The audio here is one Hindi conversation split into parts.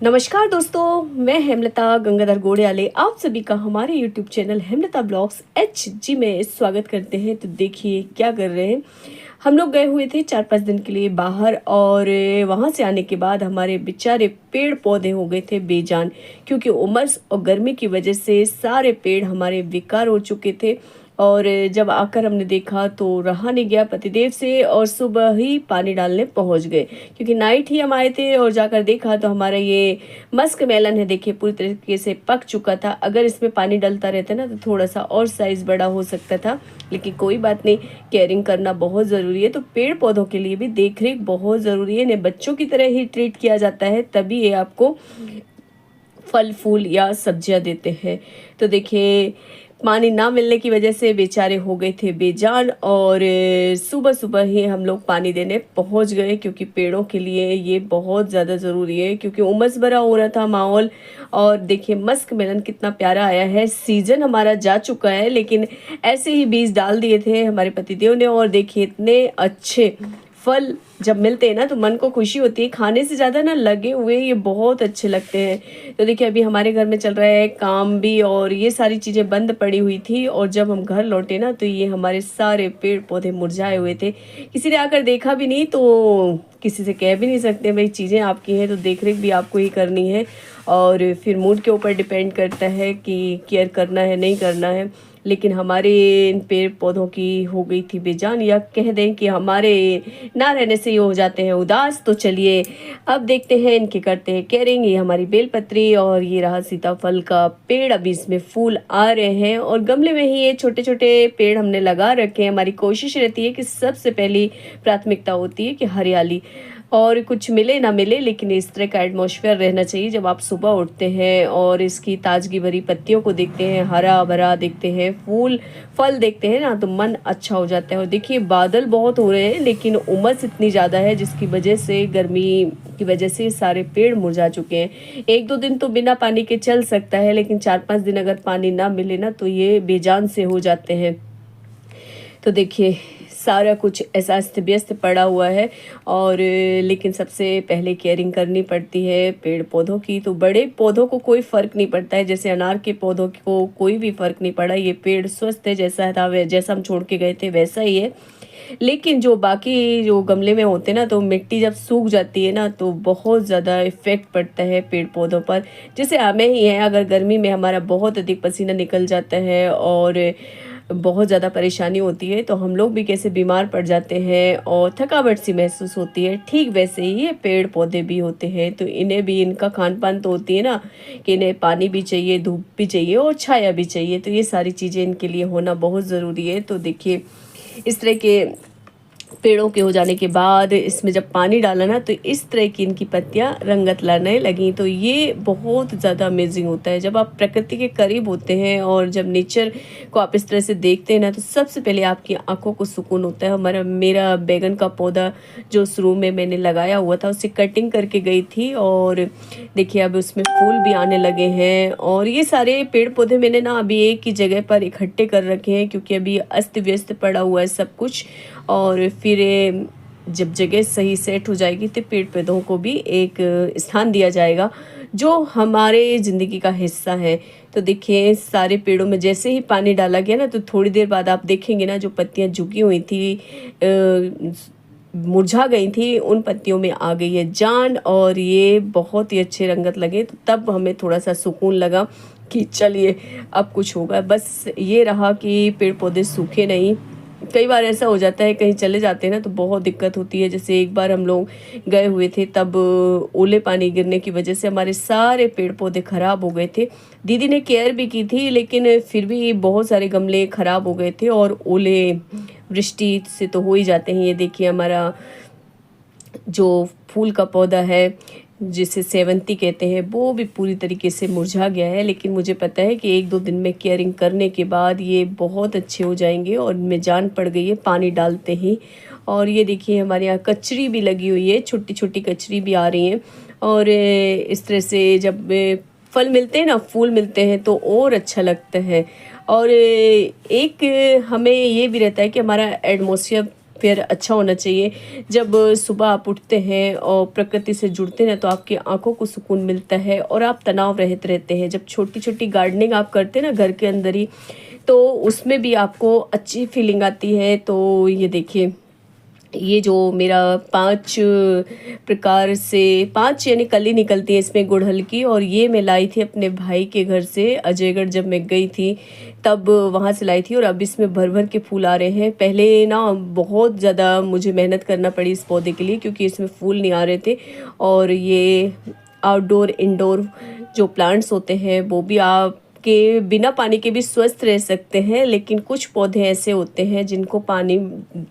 नमस्कार दोस्तों, मैं हेमलता गंगाधर गोड़ियाले आप सभी का हमारे YouTube channel Hemlata blogs HG में स्वागत करते हैं। तो देखिए क्या कर रहे हैं। हम लोग गए हुए थे 4-5 दिन के लिए बाहर और वहाँ से आने के बाद हमारे बेचारे पेड़ पौधे हो गए थे बेजान, क्योंकि उमस और गर्मी की वजह से सारे पेड़ हमारे बेकार हो चुके थे। और जब आकर हमने देखा तो रहा नहीं गया पतिदेव से और सुबह ही पानी डालने पहुंच गए, क्योंकि नाइट ही हम आए थे। और जाकर देखा तो हमारा ये मस्क मेलन है, देखिए पूरी तरीके से पक चुका था। अगर इसमें पानी डलता रहता ना तो थोड़ा सा और साइज बड़ा हो सकता था, लेकिन कोई बात नहीं, केयरिंग करना बहुत ज़रूरी है। तो पेड़ पौधों के लिए भी देख रेख बहुत ज़रूरी है। इन्हें बच्चों की तरह ही ट्रीट किया जाता है, तभी ये आपको फल फूल या सब्जियां देते हैं। तो देखिए पानी ना मिलने की वजह से बेचारे हो गए थे बेजान। और सुबह सुबह ही हम लोग पानी देने पहुंच गए, क्योंकि पेड़ों के लिए ये बहुत ज़्यादा ज़रूरी है, क्योंकि उमस भरा हो रहा था माहौल। और देखिए मस्क मेलन कितना प्यारा आया है। सीजन हमारा जा चुका है, लेकिन ऐसे ही बीज डाल दिए थे हमारे पतिदेव ने। और देखिए इतने अच्छे फल जब मिलते हैं ना तो मन को खुशी होती है। खाने से ज़्यादा ना लगे हुए ये बहुत अच्छे लगते हैं। तो देखिए अभी हमारे घर में चल रहा है काम भी, और ये सारी चीज़ें बंद पड़ी हुई थी। और जब हम घर लौटे ना तो ये हमारे सारे पेड़ पौधे मुरझाए हुए थे। किसी ने आकर देखा भी नहीं, तो किसी से कह भी नहीं सकते भाई चीज़ें आपकी हैं तो देख रेख भी आपको ही करनी है। और फिर मूड के ऊपर डिपेंड करता है कि केयर करना है नहीं करना है। लेकिन हमारे इन पेड़ पौधों की हो गई थी बेजान, या कह दें कि हमारे ना रहने से ये हो जाते हैं उदास। तो चलिए अब देखते हैं इनके करते हैं केयरिंग। ये हमारी बेलपत्री और ये रहा सीताफल का पेड़, अभी इसमें फूल आ रहे हैं। और गमले में ही ये छोटे छोटे पेड़ हमने लगा रखे हैं। हमारी कोशिश रहती है कि सबसे पहली प्राथमिकता होती है कि हरियाली, और कुछ मिले ना मिले लेकिन इस तरह का एटमॉस्फेयर रहना चाहिए। जब आप सुबह उठते हैं और इसकी ताजगी भरी पत्तियों को देखते हैं, हरा भरा देखते हैं, फूल फल देखते हैं ना, तो मन अच्छा हो जाता है। और देखिए बादल बहुत हो रहे हैं, लेकिन उमस इतनी ज़्यादा है जिसकी वजह से, गर्मी की वजह से सारे पेड़ मुरझा चुके हैं। 1-2 दिन तो बिना पानी के चल सकता है, लेकिन 4-5 दिन अगर पानी ना मिले ना तो ये बेजान से हो जाते हैं। तो देखिए सारा कुछ ऐसा अस्त व्यस्त पड़ा हुआ है। और लेकिन सबसे पहले केयरिंग करनी पड़ती है पेड़ पौधों की। तो बड़े पौधों को कोई फ़र्क नहीं पड़ता है, जैसे अनार के पौधों को कोई भी फ़र्क नहीं पड़ा। ये पेड़ स्वस्थ है, जैसा था जैसा हम छोड़ के गए थे वैसा ही है। लेकिन जो बाकी जो गमले में होते हैं ना, तो मिट्टी जब सूख जाती है ना तो बहुत ज़्यादा इफ़ेक्ट पड़ता है पेड़ पौधों पर। जैसे हमें ही है, अगर गर्मी में हमारा बहुत अधिक पसीना निकल जाता है और बहुत ज़्यादा परेशानी होती है, तो हम लोग भी कैसे बीमार पड़ जाते हैं और थकावट सी महसूस होती है, ठीक वैसे ही ये पेड़ पौधे भी होते हैं। तो इन्हें भी, इनका खान पान तो होती है ना कि इन्हें पानी भी चाहिए, धूप भी चाहिए और छाया भी चाहिए। तो ये सारी चीज़ें इनके लिए होना बहुत ज़रूरी है। तो देखिए इस तरह के पेड़ों के हो जाने के बाद इसमें जब पानी डाला ना तो इस तरह की इनकी पत्तियां रंगत लाने लगी। तो ये बहुत ज़्यादा अमेजिंग होता है जब आप प्रकृति के करीब होते हैं और जब नेचर को आप इस तरह से देखते हैं ना, तो सबसे पहले आपकी आंखों को सुकून होता है। मेरा बैगन का पौधा जो शुरू में मैंने लगाया हुआ था उसे कटिंग करके गई थी, और देखिए अब उसमें फूल भी आने लगे हैं। और ये सारे पेड़ पौधे मैंने ना अभी एक ही जगह पर इकट्ठे कर रखे हैं, क्योंकि अभी अस्त व्यस्त पड़ा हुआ है सब कुछ। और फिर जब जगह सही सेट हो जाएगी तो पेड़ पौधों को भी एक स्थान दिया जाएगा जो हमारे ज़िंदगी का हिस्सा है। तो देखिए सारे पेड़ों में जैसे ही पानी डाला गया ना, तो थोड़ी देर बाद आप देखेंगे ना जो पत्तियां झुकी हुई थी, मुरझा गई थी, उन पत्तियों में आ गई है जान। और ये बहुत ही अच्छे रंगत लगे। तो तब हमें थोड़ा सा सुकून लगा कि चलिए अब कुछ होगा। बस ये रहा कि पेड़ पौधे सूखे नहीं। कई बार ऐसा हो जाता है, कहीं चले जाते हैं ना तो बहुत दिक्कत होती है। जैसे एक बार हम लोग गए हुए थे, तब ओले पानी गिरने की वजह से हमारे सारे पेड़ पौधे खराब हो गए थे। दीदी ने केयर भी की थी, लेकिन फिर भी बहुत सारे गमले खराब हो गए थे। और ओले वृष्टि से तो हो ही जाते हैं। ये देखिए हमारा जो फूल का पौधा है जिसे सेवंती कहते हैं, वो भी पूरी तरीके से मुरझा गया है। लेकिन मुझे पता है कि 1-2 दिन में केयरिंग करने के बाद ये बहुत अच्छे हो जाएंगे। और इनमें जान पड़ गई है पानी डालते ही। और ये देखिए हमारे यहाँ कचरी भी लगी हुई है, छोटी छोटी कचरी भी आ रही हैं। और इस तरह से जब फल मिलते हैं ना, फूल मिलते हैं, तो और अच्छा लगता है। और एक हमें ये भी रहता है कि हमारा एटमॉस्फेयर अच्छा होना चाहिए। जब सुबह आप उठते हैं और प्रकृति से जुड़ते हैं तो आपकी आँखों को सुकून मिलता है और आप तनाव रहित रहते हैं। जब छोटी-छोटी गार्डनिंग आप करते हैं ना घर के अंदर ही, तो उसमें भी आपको अच्छी फीलिंग आती है। तो ये देखिए, ये जो मेरा 5 प्रकार से 5 यानी कली निकलती है इसमें गुड़हल की, और ये मैं लाई थी अपने भाई के घर से अजयगढ़ जब मैं गई थी, तब वहाँ से लाई थी। और अब इसमें भर-भर के फूल आ रहे हैं। पहले ना बहुत ज़्यादा मुझे मेहनत करना पड़ी इस पौधे के लिए क्योंकि इसमें फूल नहीं आ रहे थे। और ये आउटडोर, इंडोर जो प्लांट्स होते हैं वो भी आप के बिना पानी के भी स्वस्थ रह सकते हैं, लेकिन कुछ पौधे ऐसे होते हैं जिनको पानी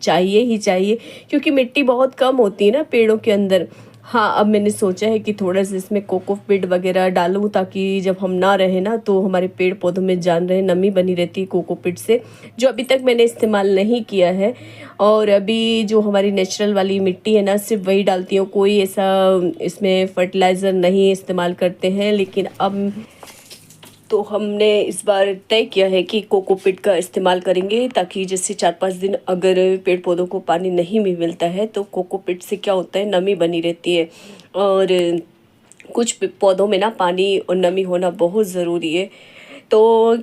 चाहिए ही चाहिए क्योंकि मिट्टी बहुत कम होती है ना पेड़ों के अंदर। हाँ, अब मैंने सोचा है कि थोड़ा सा इसमें कोकोपीट वगैरह डालूं ताकि जब हम ना रहे ना तो हमारे पेड़ पौधों में जान रहे, नमी बनी रहती है कोकोपीट से, जो अभी तक मैंने इस्तेमाल नहीं किया है। और अभी जो हमारी नेचुरल वाली मिट्टी है ना सिर्फ वही डालती हूँ, कोई ऐसा इसमें फर्टिलाइज़र नहीं इस्तेमाल करते हैं। लेकिन अब तो हमने इस बार तय किया है कि कोकोपीट का इस्तेमाल करेंगे ताकि जैसे 4-5 दिन अगर पेड़ पौधों को पानी नहीं भी मिलता है तो कोकोपीट से क्या होता है, नमी बनी रहती है। और कुछ पौधों में ना पानी और नमी होना बहुत ज़रूरी है। तो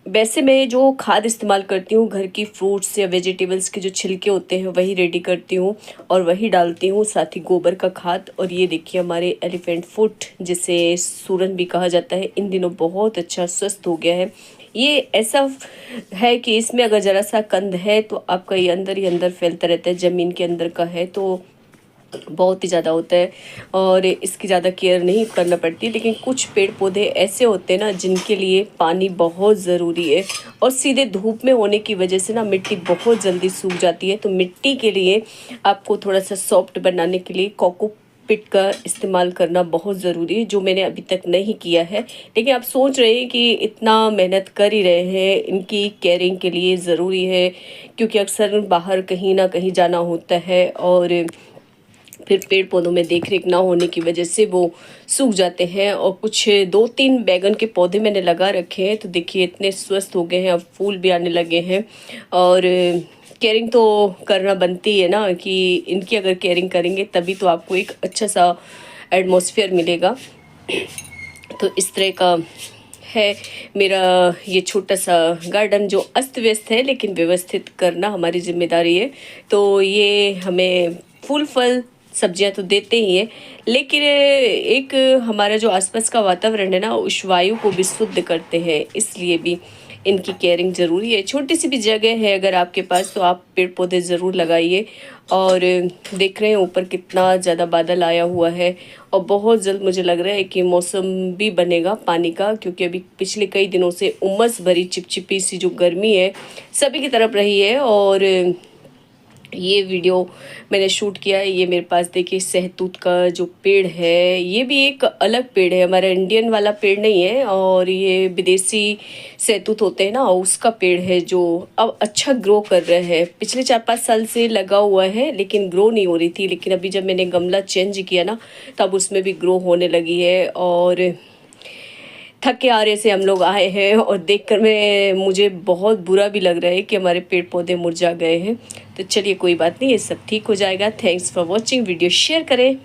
वैसे मैं जो खाद इस्तेमाल करती हूँ घर की फ्रूट्स या वेजिटेबल्स के जो छिलके होते हैं वही रेडी करती हूँ और वही डालती हूँ, साथ ही गोबर का खाद। और ये देखिए हमारे एलिफेंट फुट जिसे सूरन भी कहा जाता है, इन दिनों बहुत अच्छा स्वस्थ हो गया है। ये ऐसा है कि इसमें अगर ज़रा सा कंद है तो आपका ये अंदर ही अंदर फैलता रहता है। ज़मीन के अंदर का है तो बहुत ही ज़्यादा होता है और इसकी ज़्यादा केयर नहीं करना पड़ती। लेकिन कुछ पेड़ पौधे ऐसे होते हैं ना जिनके लिए पानी बहुत ज़रूरी है और सीधे धूप में होने की वजह से ना मिट्टी बहुत जल्दी सूख जाती है। तो मिट्टी के लिए आपको थोड़ा सा सॉफ्ट बनाने के लिए कोकोपीट का इस्तेमाल करना बहुत ज़रूरी है, जो मैंने अभी तक नहीं किया है। लेकिन आप सोच रहे हैं कि इतना मेहनत कर ही रहे हैं, इनकी केयरिंग के लिए ज़रूरी है क्योंकि अक्सर बाहर कहीं ना कहीं जाना होता है और फिर पेड़ पौधों में देख रेख ना होने की वजह से वो सूख जाते हैं। और कुछ 2-3 बैगन के पौधे मैंने लगा रखे हैं तो देखिए इतने स्वस्थ हो गए हैं, अब फूल भी आने लगे हैं। और केयरिंग तो करना बनती है ना कि इनकी अगर केयरिंग करेंगे तभी तो आपको एक अच्छा सा एटमॉस्फेयर मिलेगा। तो इस तरह का है मेरा ये छोटा सा गार्डन जो अस्त व्यस्त है लेकिन व्यवस्थित करना हमारी जिम्मेदारी है। तो ये हमें फूल फल सब्जियां तो देते ही हैं, लेकिन एक हमारा जो आसपास का वातावरण है ना उस वायु को भी शुद्ध करते हैं, इसलिए भी इनकी केयरिंग ज़रूरी है। छोटी सी भी जगह है अगर आपके पास तो आप पेड़ पौधे ज़रूर लगाइए। और देख रहे हैं ऊपर कितना ज़्यादा बादल आया हुआ है और बहुत जल्द मुझे लग रहा है कि मौसम भी बनेगा पानी का, क्योंकि अभी पिछले कई दिनों से उमस भरी चिपचिपी सी जो गर्मी है सभी की तरफ रही है। और ये वीडियो मैंने शूट किया है। ये मेरे पास देखिए सहतूत का जो पेड़ है, ये भी एक अलग पेड़ है, हमारा इंडियन वाला पेड़ नहीं है। और ये विदेशी सहतूत होते हैं ना उसका पेड़ है जो अब अच्छा ग्रो कर रहा है। पिछले 4-5 साल से लगा हुआ है लेकिन ग्रो नहीं हो रही थी, लेकिन अभी जब मैंने गमला चेंज किया ना तब उसमें भी ग्रो होने लगी है। और थके हारे से हम लोग आए हैं और देखकर मुझे बहुत बुरा भी लग रहा है कि हमारे पेड़ पौधे मुरझा गए हैं। तो चलिए कोई बात नहीं, ये सब ठीक हो जाएगा। Thanks for watching, video share करें।